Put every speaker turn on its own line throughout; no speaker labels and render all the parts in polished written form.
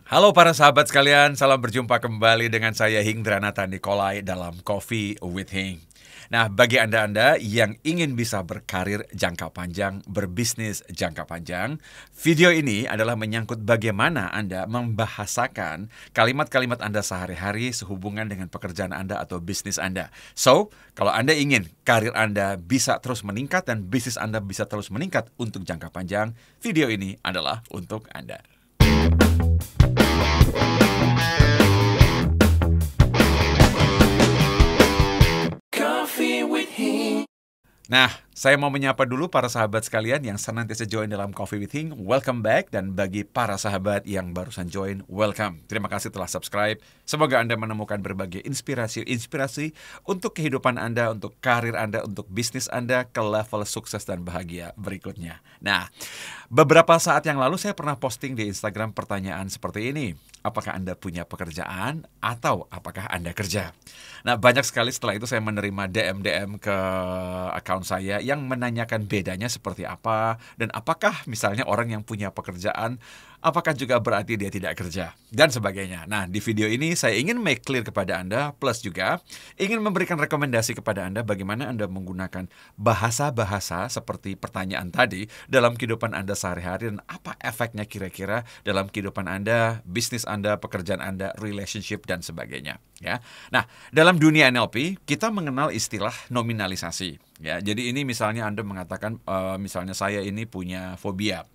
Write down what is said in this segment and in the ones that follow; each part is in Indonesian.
Halo para sahabat sekalian, salam berjumpa kembali dengan saya Hingranata Nikolai dalam Coffee with Hing. Nah, bagi Anda-Anda yang ingin bisa berkarir jangka panjang, berbisnis jangka panjang, video ini adalah menyangkut bagaimana Anda membahasakan kalimat-kalimat Anda sehari-hari sehubungan dengan pekerjaan Anda atau bisnis Anda. So, kalau Anda ingin karir Anda bisa terus meningkat dan bisnis Anda bisa terus meningkat untuk jangka panjang, video ini adalah untuk Anda. Nah, saya mau menyapa dulu para sahabat sekalian yang senantiasa join dalam Coffee with Hing. Welcome back. Dan bagi para sahabat yang barusan join, welcome. Terima kasih telah subscribe. Semoga Anda menemukan berbagai inspirasi untuk kehidupan Anda, untuk karir Anda, untuk bisnis Anda ke level sukses dan bahagia berikutnya. Nah, beberapa saat yang lalu saya pernah posting di Instagram pertanyaan seperti ini. Apakah Anda punya pekerjaan atau apakah Anda kerja? Nah, banyak sekali setelah itu saya menerima DM ke akun saya yang menanyakan bedanya seperti apa dan apakah misalnya orang yang punya pekerjaan apakah juga berarti dia tidak kerja dan sebagainya. Nah, di video ini saya ingin make clear kepada Anda plus juga ingin memberikan rekomendasi kepada Anda bagaimana Anda menggunakan bahasa-bahasa seperti pertanyaan tadi dalam kehidupan Anda sehari-hari dan apa efeknya kira-kira dalam kehidupan Anda, bisnis Anda, pekerjaan Anda, relationship dan sebagainya, ya. Nah, dalam dunia NLP kita mengenal istilah nominalisasi, ya. Jadi ini misalnya Anda mengatakan misalnya saya ini punya fobia.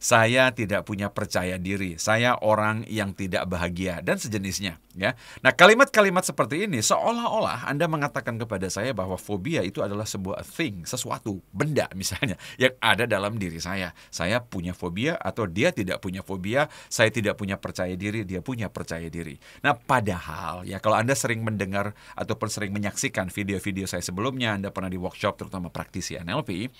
Saya tidak punya percaya diri, saya orang yang tidak bahagia, dan sejenisnya. Ya. Nah, kalimat-kalimat seperti ini seolah-olah Anda mengatakan kepada saya bahwa fobia itu adalah sebuah thing, sesuatu, benda misalnya, yang ada dalam diri saya. Saya punya fobia atau dia tidak punya fobia, saya tidak punya percaya diri, dia punya percaya diri. Nah, padahal ya kalau Anda sering mendengar ataupun sering menyaksikan video-video saya sebelumnya, Anda pernah di workshop terutama praktisi NLP,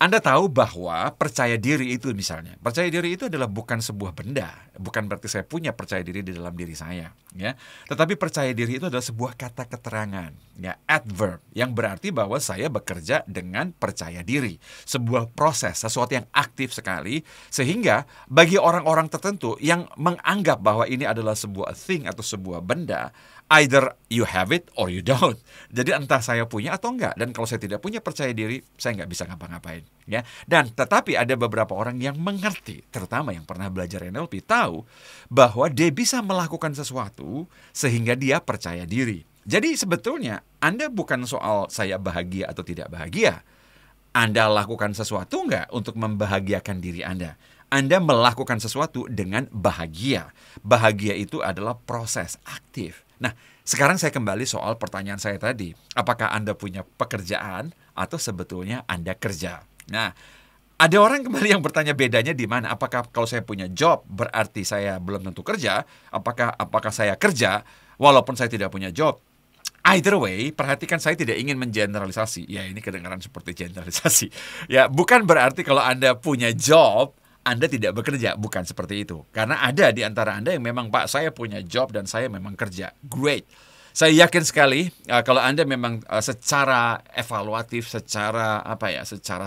Anda tahu bahwa percaya diri itu misalnya, percaya diri itu adalah bukan sebuah benda, bukan berarti saya punya percaya diri di dalam diri saya, ya. Tetapi percaya diri itu adalah sebuah kata keterangan, ya, adverb, yang berarti bahwa saya bekerja dengan percaya diri, sebuah proses, sesuatu yang aktif sekali, sehingga bagi orang-orang tertentu yang menganggap bahwa ini adalah sebuah thing atau sebuah benda, either you have it or you don't. Jadi entah saya punya atau enggak. Dan kalau saya tidak punya percaya diri, saya nggak bisa ngapa-ngapain. Ya. Dan tetapi ada beberapa orang yang mengerti, terutama yang pernah belajar NLP, tahu bahwa dia bisa melakukan sesuatu sehingga dia percaya diri. Jadi sebetulnya Anda bukan soal saya bahagia atau tidak bahagia. Anda lakukan sesuatu enggak untuk membahagiakan diri Anda? Anda melakukan sesuatu dengan bahagia. Bahagia itu adalah proses aktif. Nah, sekarang saya kembali soal pertanyaan saya tadi. Apakah Anda punya pekerjaan atau sebetulnya Anda kerja? Nah, ada orang kembali yang bertanya bedanya di mana? Apakah kalau saya punya job berarti saya belum tentu kerja? Apakah saya kerja walaupun saya tidak punya job? Either way, perhatikan saya tidak ingin mengeneralisasi. Ya, ini kedengaran seperti generalisasi. Ya, bukan berarti kalau Anda punya job Anda tidak bekerja, bukan seperti itu. Karena ada di antara Anda yang memang, Pak, saya punya job dan saya memang kerja. Great. Saya yakin sekali kalau Anda memang secara evaluatif, secara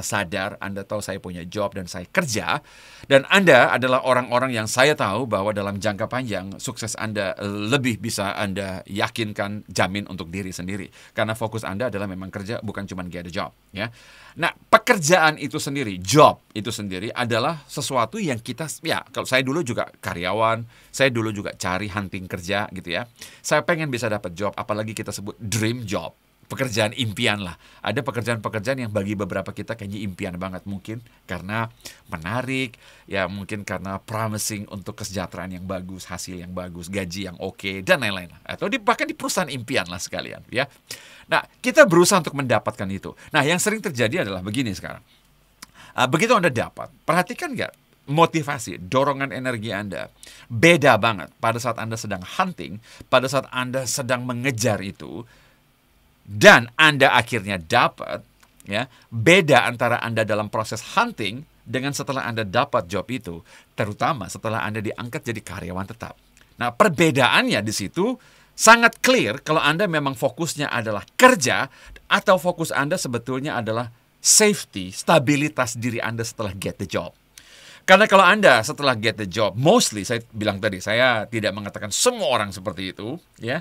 sadar Anda tahu saya punya job dan saya kerja, dan Anda adalah orang-orang yang saya tahu bahwa dalam jangka panjang sukses Anda lebih bisa Anda yakinkan, jamin untuk diri sendiri. Karena fokus Anda adalah memang kerja, bukan cuma get a job, ya. Nah, pekerjaan itu sendiri, job itu sendiri adalah sesuatu yang kita, ya, kalau saya dulu juga karyawan, saya dulu juga cari hunting kerja gitu ya. Saya pengen bisa dapat job, apalagi kita sebut dream job. Pekerjaan impian lah. Ada pekerjaan-pekerjaan yang bagi beberapa kita kayaknya impian banget, mungkin karena menarik, ya mungkin karena promising untuk kesejahteraan yang bagus, hasil yang bagus, gaji yang oke, dan lain-lain. Atau bahkan di perusahaan impian lah sekalian, ya. Nah, kita berusaha untuk mendapatkan itu. Nah, yang sering terjadi adalah begini sekarang. Begitu Anda dapat, perhatikan nggak motivasi, dorongan energi Anda beda banget pada saat Anda sedang hunting, pada saat Anda sedang mengejar itu, dan Anda akhirnya dapat, ya, beda antara Anda dalam proses hunting dengan setelah Anda dapat job itu, terutama setelah Anda diangkat jadi karyawan tetap. Nah, perbedaannya di situ sangat clear kalau Anda memang fokusnya adalah kerja atau fokus Anda sebetulnya adalah safety, stabilitas diri Anda setelah get the job. Karena kalau Anda setelah get the job, mostly saya bilang tadi, saya tidak mengatakan semua orang seperti itu, ya.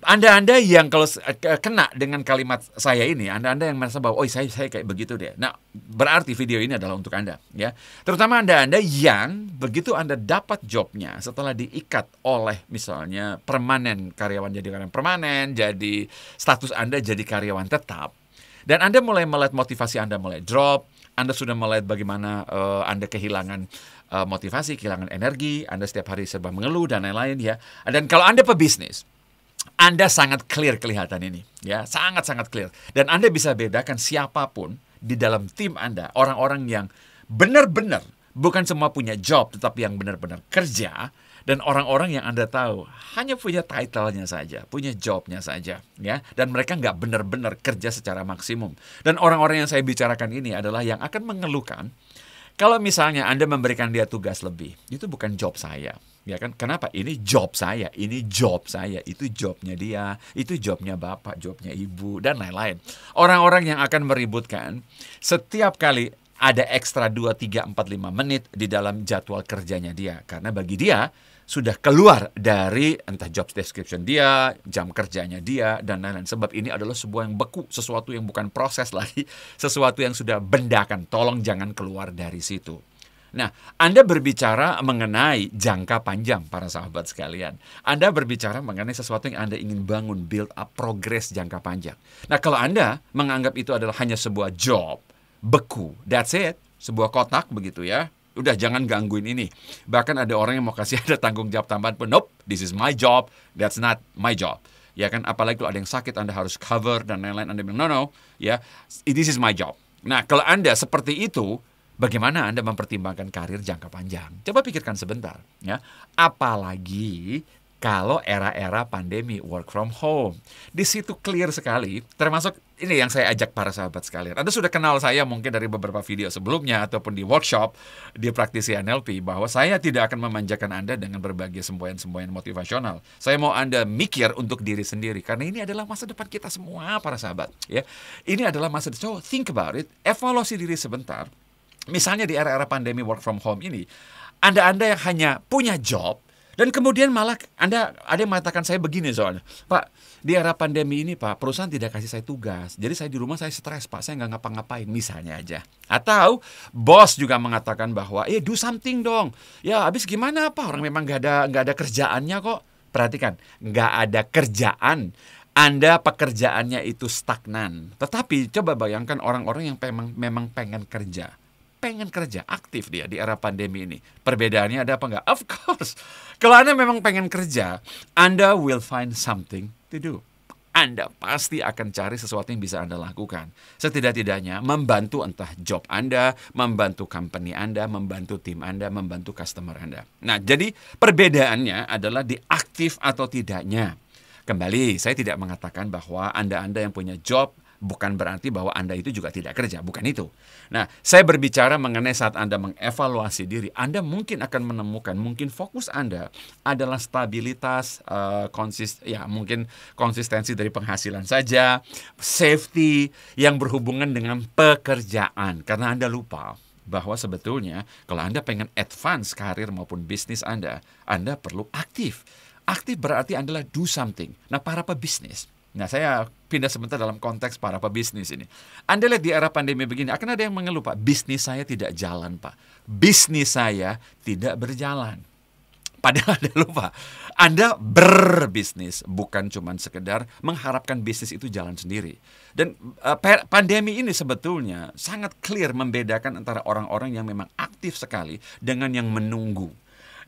Anda yang kalau kena dengan kalimat saya ini, Anda yang merasa bahwa, oh saya kayak begitu deh. Nah, berarti video ini adalah untuk Anda, ya. Terutama Anda yang begitu Anda dapat jobnya setelah diikat oleh misalnya permanen, karyawan jadi karyawan permanen, jadi status Anda jadi karyawan tetap, dan Anda mulai melihat motivasi Anda mulai drop, Anda sudah melihat bagaimana Anda kehilangan motivasi, kehilangan energi, Anda setiap hari serba mengeluh dan lain-lain, ya. Dan kalau Anda pebisnis, Anda sangat clear kelihatan ini, ya, sangat-sangat clear. Dan Anda bisa bedakan siapapun di dalam tim Anda, orang-orang yang benar-benar bukan semua punya job, tetapi yang benar-benar kerja, dan orang-orang yang Anda tahu hanya punya title-nya saja, punya job-nya saja, ya, dan mereka nggak benar-benar kerja secara maksimum. Dan orang-orang yang saya bicarakan ini adalah yang akan mengeluhkan kalau misalnya Anda memberikan dia tugas lebih, itu bukan job saya. Ya kan? Kenapa? Ini job saya, ini job saya, itu jobnya dia, itu jobnya bapak, jobnya ibu, dan lain-lain. Orang-orang yang akan meributkan setiap kali ada ekstra 2, 3, 4, 5 menit di dalam jadwal kerjanya dia. Karena bagi dia, sudah keluar dari entah job description dia, jam kerjanya dia, dan lain-lain. Sebab ini adalah sebuah yang beku, sesuatu yang bukan proses lagi, sesuatu yang sudah bendakan. Tolong jangan keluar dari situ. Nah, Anda berbicara mengenai jangka panjang, para sahabat sekalian. Anda berbicara mengenai sesuatu yang Anda ingin bangun, build up, progress jangka panjang. Nah, kalau Anda menganggap itu adalah hanya sebuah job, beku, that's it, sebuah kotak begitu ya, udah jangan gangguin ini. Bahkan ada orang yang mau kasih ada tanggung jawab tambahan pun, nope, this is my job, that's not my job. Ya kan, apalagi kalau ada yang sakit, Anda harus cover dan lain-lain. Anda bilang, no, ya, this is my job. Nah, kalau Anda seperti itu, bagaimana Anda mempertimbangkan karir jangka panjang? Coba pikirkan sebentar, ya. Apalagi kalau era-era pandemi, work from home. Di situ clear sekali, termasuk ini yang saya ajak para sahabat sekalian. Anda sudah kenal saya mungkin dari beberapa video sebelumnya ataupun di workshop, di praktisi NLP, bahwa saya tidak akan memanjakan Anda dengan berbagai semboyan-semboyan motivasional. Saya mau Anda mikir untuk diri sendiri, karena ini adalah masa depan kita semua, para sahabat. Ya, ini adalah masa depan. So, think about it, evaluasi diri sebentar. Misalnya di era-era pandemi work from home ini, Anda yang hanya punya job, dan kemudian malah Anda ada yang mengatakan saya begini soalnya, Pak, di era pandemi ini Pak, perusahaan tidak kasih saya tugas, jadi saya di rumah saya stres Pak, saya nggak ngapa-ngapain misalnya aja. Atau bos juga mengatakan bahwa, do something dong. Ya habis gimana Pak, orang memang nggak ada kerjaannya kok. Perhatikan, nggak ada kerjaan. Anda pekerjaannya itu stagnan. Tetapi coba bayangkan orang-orang yang memang pengen kerja. Pengen kerja, aktif dia di era pandemi ini. Perbedaannya ada apa enggak? Of course. Kalau Anda memang pengen kerja, Anda will find something to do. Anda pasti akan cari sesuatu yang bisa Anda lakukan. Setidak-tidaknya membantu entah job Anda, membantu company Anda, membantu tim Anda, membantu customer Anda. Nah, jadi perbedaannya adalah di aktif atau tidaknya. Kembali, saya tidak mengatakan bahwa Anda yang punya job bukan berarti bahwa Anda itu juga tidak kerja, bukan itu. Nah, saya berbicara mengenai saat Anda mengevaluasi diri, Anda mungkin akan menemukan, mungkin fokus Anda adalah stabilitas, mungkin konsistensi dari penghasilan saja, safety yang berhubungan dengan pekerjaan. Karena Anda lupa bahwa sebetulnya kalau Anda pengen advance karir maupun bisnis Anda perlu aktif. Aktif berarti adalah do something. Nah, para pebisnis, nah, saya pindah sebentar dalam konteks para pebisnis ini. Anda lihat di era pandemi begini, akan ada yang mengeluh, Pak, bisnis saya tidak jalan, Pak. Bisnis saya tidak berjalan. Padahal Anda lupa, Anda berbisnis, bukan cuma sekedar mengharapkan bisnis itu jalan sendiri. Dan pandemi ini sebetulnya sangat clear membedakan antara orang-orang yang memang aktif sekali dengan yang menunggu.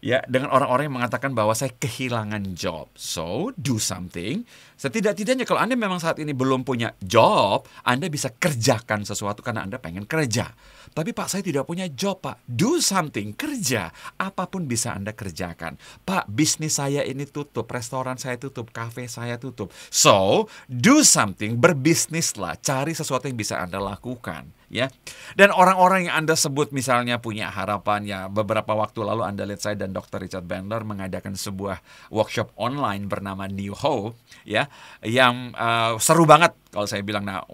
Ya, dengan orang-orang yang mengatakan bahwa saya kehilangan job. So, do something. Setidak-tidaknya kalau Anda memang saat ini belum punya job, Anda bisa kerjakan sesuatu karena Anda pengen kerja. Tapi Pak, saya tidak punya job Pak. Do something, kerja. Apapun bisa Anda kerjakan. Pak, bisnis saya ini tutup, restoran saya tutup, kafe saya tutup. So, do something, berbisnislah. Cari sesuatu yang bisa Anda lakukan. Ya, dan orang-orang yang Anda sebut misalnya punya harapan, ya beberapa waktu lalu Anda lihat saya dan Dr. Richard Bandler mengadakan sebuah workshop online bernama New Hope, ya, yang seru banget kalau saya bilang. Nah,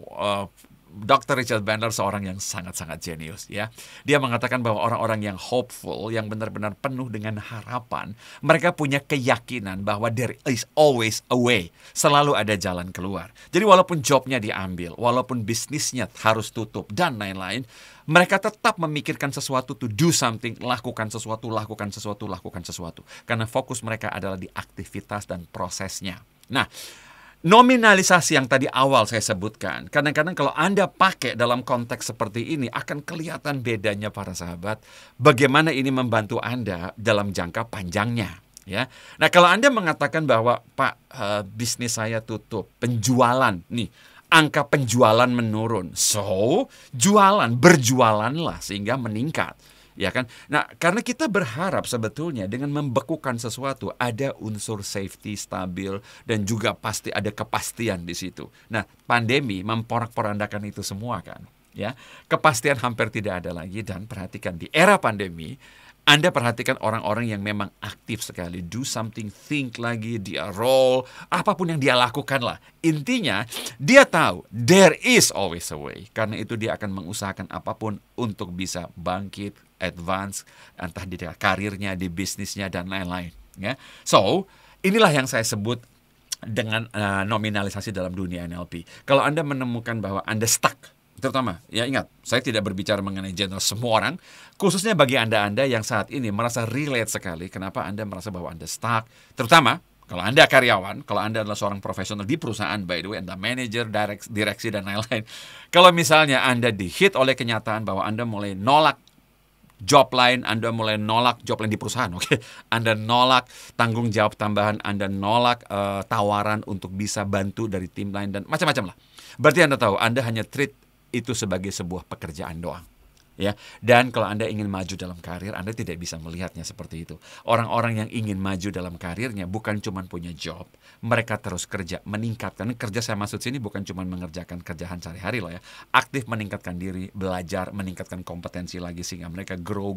Dr. Richard Bandler seorang yang sangat-sangat jenius ya. Dia mengatakan bahwa orang-orang yang hopeful, yang benar-benar penuh dengan harapan, mereka punya keyakinan bahwa there is always a way. Selalu ada jalan keluar. Jadi walaupun jobnya diambil, walaupun bisnisnya harus tutup dan lain-lain, mereka tetap memikirkan sesuatu, to do something, lakukan sesuatu, lakukan sesuatu, lakukan sesuatu. Karena fokus mereka adalah di aktivitas dan prosesnya. Nah, nominalisasi yang tadi awal saya sebutkan, kadang-kadang kalau Anda pakai dalam konteks seperti ini, akan kelihatan bedanya para sahabat, bagaimana ini membantu Anda dalam jangka panjangnya. Ya, nah kalau Anda mengatakan bahwa Pak, bisnis saya tutup, penjualan, nih, angka penjualan menurun, so berjualanlah sehingga meningkat. Ya kan? Nah, karena kita berharap sebetulnya dengan membekukan sesuatu ada unsur safety stabil dan juga pasti ada kepastian di situ. Nah, pandemi memporak-porandakan itu semua kan. Ya, kepastian hampir tidak ada lagi dan perhatikan di era pandemi, Anda perhatikan orang-orang yang memang aktif sekali, do something, think lagi, dia roll, apapun yang dia lakukan lah. Intinya, dia tahu there is always a way. Karena itu dia akan mengusahakan apapun untuk bisa bangkit, advance, entah di karirnya, di bisnisnya, dan lain-lain. Ya. So, inilah yang saya sebut dengan nominalisasi dalam dunia NLP. Kalau Anda menemukan bahwa Anda stuck, terutama, ya ingat, saya tidak berbicara mengenai general semua orang, khususnya bagi Anda yang saat ini merasa relate sekali, kenapa Anda merasa bahwa Anda stuck, terutama kalau Anda karyawan, kalau Anda adalah seorang profesional di perusahaan, by the way, Anda manajer, direksi, dan lain-lain. Kalau misalnya Anda dihit oleh kenyataan bahwa Anda mulai nolak job lain, Anda mulai nolak job lain di perusahaan, oke? Anda nolak tanggung jawab tambahan, Anda nolak tawaran untuk bisa bantu dari tim lain, dan macam-macam lah. Berarti Anda tahu, Anda hanya treat itu sebagai sebuah pekerjaan doang. Ya, dan kalau Anda ingin maju dalam karir, Anda tidak bisa melihatnya seperti itu. Orang-orang yang ingin maju dalam karirnya bukan cuma punya job, mereka terus kerja, meningkatkan. Kerja saya maksud sini bukan cuma mengerjakan kerjaan sehari-hari lah ya. Aktif meningkatkan diri, belajar, meningkatkan kompetensi lagi sehingga mereka grow.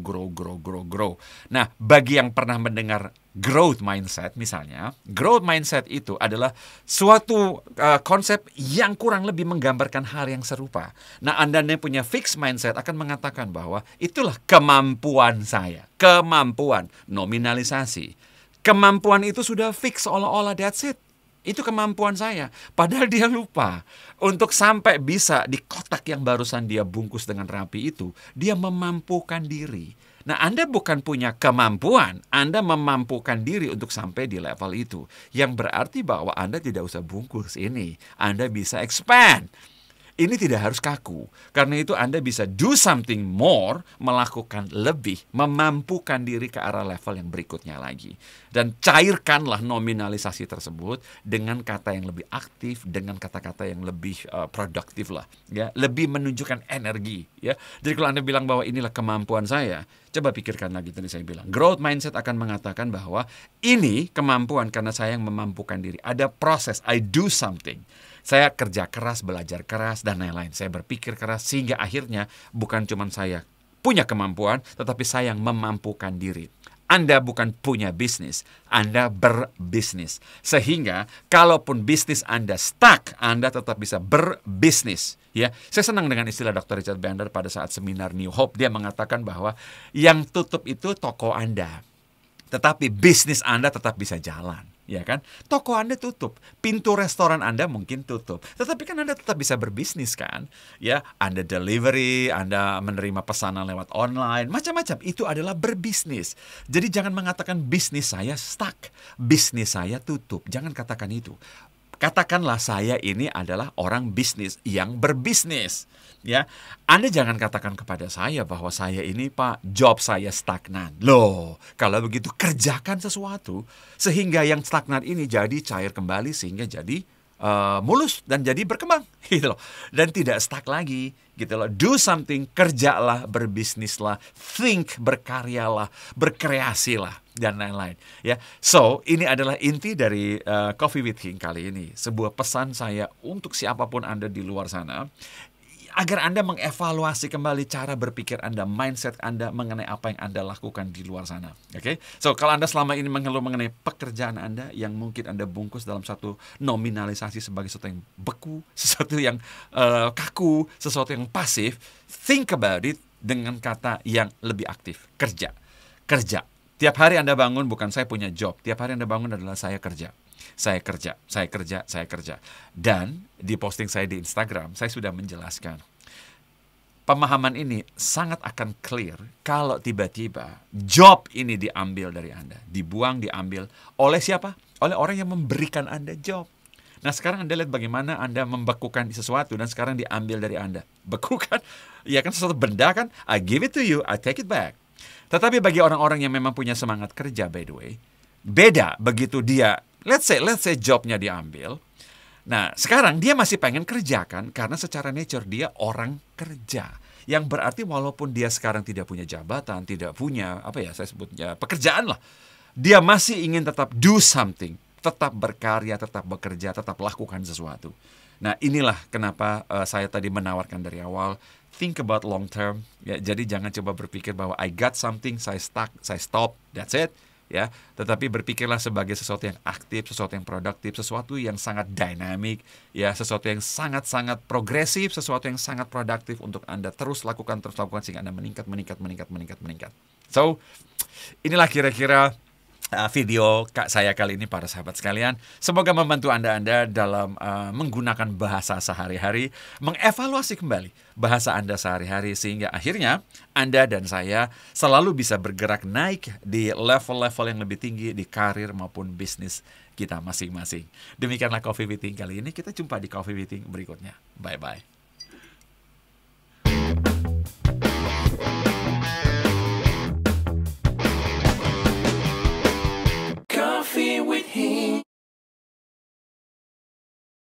Nah, bagi yang pernah mendengar growth mindset misalnya, growth mindset itu adalah suatu konsep yang kurang lebih menggambarkan hal yang serupa. Nah, Anda yang punya fixed mindset akan mengatakan bahwa itulah kemampuan saya. Kemampuan, nominalisasi. Kemampuan itu sudah fix seolah-olah that's it. Itu kemampuan saya. Padahal dia lupa. Untuk sampai bisa di kotak yang barusan dia bungkus dengan rapi itu, dia memampukan diri. Nah, Anda bukan punya kemampuan, Anda memampukan diri untuk sampai di level itu. Yang berarti bahwa Anda tidak usah bungkus ini. Anda bisa expand. Ini tidak harus kaku. Karena itu Anda bisa do something more, melakukan lebih, memampukan diri ke arah level yang berikutnya lagi. Dan cairkanlah nominalisasi tersebut dengan kata yang lebih aktif, dengan kata-kata yang lebih produktif lah. Ya, lebih menunjukkan energi. Ya. Jadi kalau Anda bilang bahwa inilah kemampuan saya, coba pikirkan lagi tadi saya bilang. Growth mindset akan mengatakan bahwa ini kemampuan karena saya yang memampukan diri. Ada proses, I do something. Saya kerja keras, belajar keras, dan lain-lain. Saya berpikir keras sehingga akhirnya bukan cuma saya punya kemampuan, tetapi saya yang memampukan diri. Anda bukan punya bisnis, Anda berbisnis. Sehingga kalaupun bisnis Anda stuck, Anda tetap bisa berbisnis. Ya, saya senang dengan istilah Dr. Richard Bandler pada saat seminar New Hope. Dia mengatakan bahwa yang tutup itu toko Anda, tetapi bisnis Anda tetap bisa jalan. Ya kan? Toko Anda tutup, pintu restoran Anda mungkin tutup, tetapi kan Anda tetap bisa berbisnis kan? Ya, Anda delivery, Anda menerima pesanan lewat online, macam-macam. Itu adalah berbisnis. Jadi jangan mengatakan bisnis saya stuck, bisnis saya tutup. Jangan katakan itu. Katakanlah saya ini adalah orang bisnis yang berbisnis. Ya, Anda jangan katakan kepada saya bahwa saya ini Pak, job saya stagnan. Loh, kalau begitu kerjakan sesuatu sehingga yang stagnan ini jadi cair kembali sehingga jadi mulus dan jadi berkembang, gitu loh. Dan tidak stuck lagi, gitu loh. Do something, kerjalah, berbisnislah, think, berkaryalah, berkreasilah, dan lain-lain. Ya, so ini adalah inti dari Coffee with King kali ini. Sebuah pesan saya untuk siapapun Anda di luar sana. agar Anda mengevaluasi kembali cara berpikir Anda, mindset Anda mengenai apa yang Anda lakukan di luar sana. Oke? So, kalau Anda selama ini mengeluh mengenai pekerjaan Anda yang mungkin Anda bungkus dalam satu nominalisasi sebagai sesuatu yang beku, sesuatu yang kaku, sesuatu yang pasif, think about it dengan kata yang lebih aktif. Kerja. Kerja. Tiap hari Anda bangun bukan saya punya job. Tiap hari Anda bangun adalah saya kerja. Saya kerja, saya kerja, saya kerja. Dan di posting saya di Instagram, saya sudah menjelaskan. Pemahaman ini sangat akan clear kalau tiba-tiba job ini diambil dari Anda. Dibuang, diambil. Oleh siapa? Oleh orang yang memberikan Anda job. Nah, sekarang Anda lihat bagaimana Anda membekukan sesuatu dan sekarang diambil dari Anda. Bekukan, ya kan sesuatu benda kan? I give it to you, I take it back. Tetapi bagi orang-orang yang memang punya semangat kerja, by the way, beda begitu dia, let's say jobnya diambil. Nah, sekarang dia masih pengen kerja kan? Karena secara nature dia orang kerja. Yang berarti walaupun dia sekarang tidak punya jabatan, tidak punya, saya sebutnya, pekerjaan lah. Dia masih ingin tetap do something. Tetap berkarya, tetap bekerja, tetap lakukan sesuatu. Nah, inilah kenapa saya tadi menawarkan dari awal, think about long term. Ya, jadi jangan coba berpikir bahwa I got something, saya stuck, saya stop, that's it. Ya, tetapi berpikirlah sebagai sesuatu yang aktif, sesuatu yang produktif, sesuatu yang sangat dynamic, ya, sesuatu yang sangat-sangat progresif, sesuatu yang sangat produktif untuk Anda terus lakukan sehingga Anda meningkat. So, inilah kira-kira video saya kali ini para sahabat sekalian. Semoga membantu Anda dalam menggunakan bahasa sehari-hari, mengevaluasi kembali bahasa Anda sehari-hari sehingga akhirnya Anda dan saya selalu bisa bergerak naik di level-level yang lebih tinggi di karir maupun bisnis kita masing-masing. Demikianlah Coffee Meeting kali ini. Kita jumpa di Coffee Meeting berikutnya. Bye-bye.